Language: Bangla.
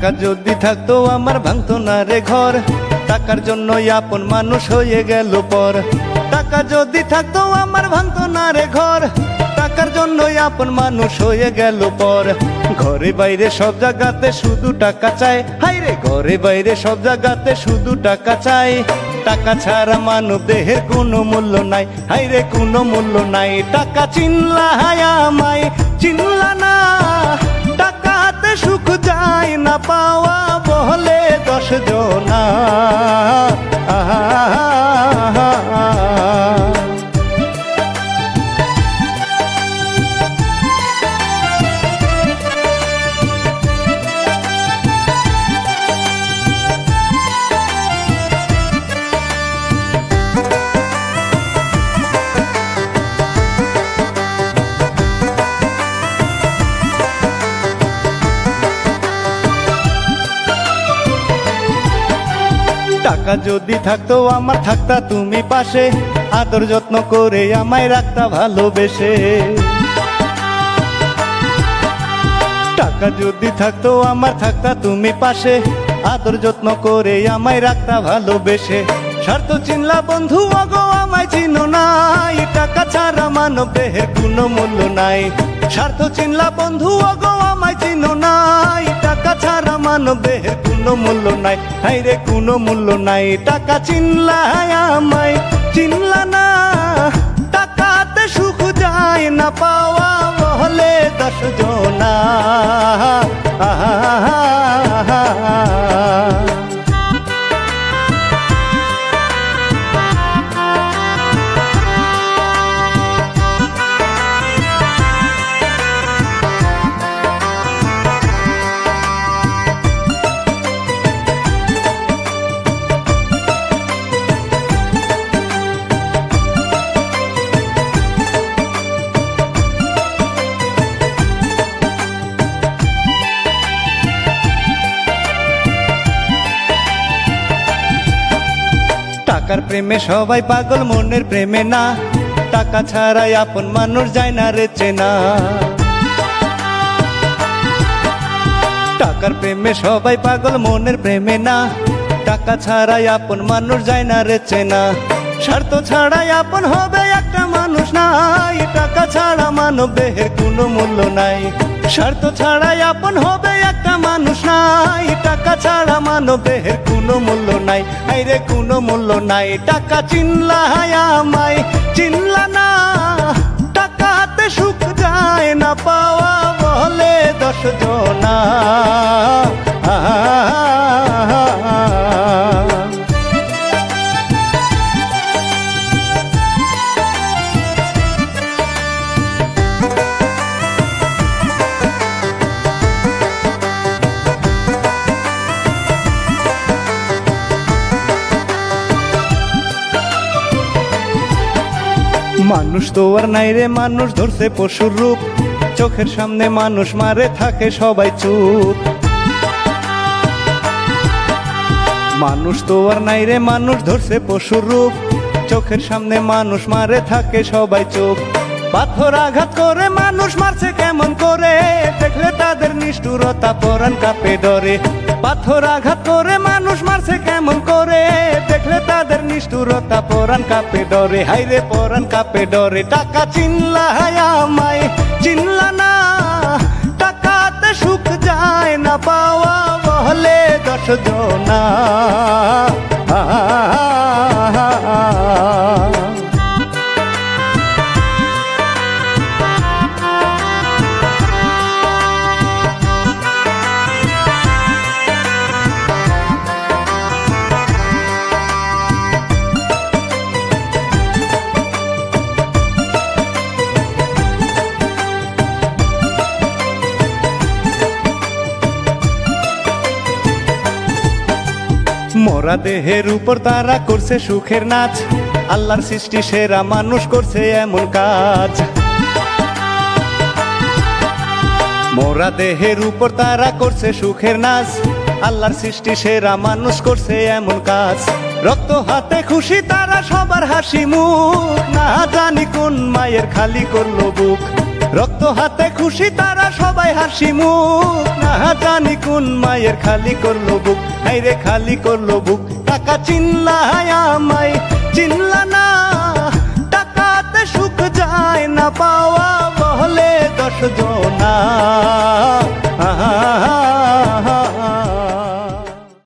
টাকা যদি থাকতো আমার ভাঙতো না রে ঘর, টাকার জন্যই আপন মানুষ হয়ে গেল পর। টাকা যদি থাকতো আমার ভাঙতো না রে ঘর, টাকার জন্যই আপন মানুষ হয়ে গেল পর। ঘরে বাইরে সব জায়গাতে শুধু টাকা চাই, হাইরে ঘরে বাইরে সব জায়গাতে শুধু টাকা চাই। টাকা ছাড়া মানব দেহের কোনো মূল্য নাই, হাইরে কোনো মূল্য নাই। টাকা চিনলা আমায় চিনলা না, টাকাতে সুখ যায় না পাওয়া বলে 10 জনা। টাকা যদি থাকতো আমার থাকতা তুমি পাশে, আদর যত্ন করে আমায় রাখতা ভালোবেসে। টাকা যদি থাকতো আমার থাকতা তুমি পাশে, আদর যত্ন করে আমায় রাখতা ভালোবেসে। স্বার্থ চিনলা বন্ধু অগো আমায় চিনো নাই, টাকা ছাড়া মানব দেহের কোনো মূল্য নাই। স্বার্থ চিনলা বন্ধু অগো আমায় চিনো নাই, টাকা ছাড়া মানব দেহের কোনো মূল্য নাই, হাইরে কোনো মূল্য নাই। টাকা চিনলা আমায় চিনলা না, টাকাতে সুখ যায় না পাওয়া বলে 10 জনা। টাকার প্রেমে সবাই পাগল মনের প্রেমে না, টাকা ছাড়াই আপন মানুষ যায় না রে চেনা। টাকার প্রেমে সবাই পাগল মনের প্রেমে না, টাকা ছাড়াই আপন মানুষ যায় না রে চেনা। স্বার্থ ছাড়াই আপন হবে একটা মানুষ নাই, টাকা ছাড়া মানব দেহের কোনো মূল্য নাই। স্বার্থ ছাড়াই আপন হবে একটা মানুষ নাই, টাকা ছাড়া মানব দেহের কোনো মূল্য নাই, আইরে কোনো মূল্য নাই। টাকা চিনলা আমায় চিনলা না, টাকাতে সুখ যায় না পাওয়া বলে 10 জনা। মানুষ তো আর নাই রে, মানুষ ধরছে পশুর রূপ, চোখের সামনে মানুষ মারে থাকে সবাই চুপ। মানুষ তো আর নাই রে, মানুষ ধরছে পশুর রূপ, চোখের সামনে মানুষ মারে থাকে সবাই চুপ। পাথর আঘাত করে মানুষ মারছে কেমন করে, দেখলে তাদের নিষ্ঠুরতা পরাণ কাঁপে ডরে। পাথর আঘাত করে মানুষ মারছে কেমন করে, দেখলে তাদের নিষ্ঠুরতা পরাণ কাঁপে ডরে, হাইরে পরাণ কাঁপে ডরে। টাকা চিনলা আমায় চিনলা না, টাকাতে সুখ যায় না পাওয়া বলে 10 জনা। মরা দেহের উপর তারা করছে সুখের নাচ, আল্লাহর সৃষ্টি সেরা মানুষ করছে এমন কাজ। মরা দেহের উপর তারা করছে সুখের নাচ, আল্লাহর সৃষ্টি সেরা মানুষ করছে এমন কাজ। রক্ত হাতে খুশি তারা সবার হাসি মুখ, না জানি কোন মায়ের খালি করলো বুক। রক্ত যত হাতে খুশি তারা সবাই হাসি মুখ, না জানি কোন মায়ের খালি করলো বুক, হাইরে খালি করলো বুক। টাকা চিনলা আমায় চিনলা না, টাকাতে সুখ যায় না পাওয়া বলে 10 জনা।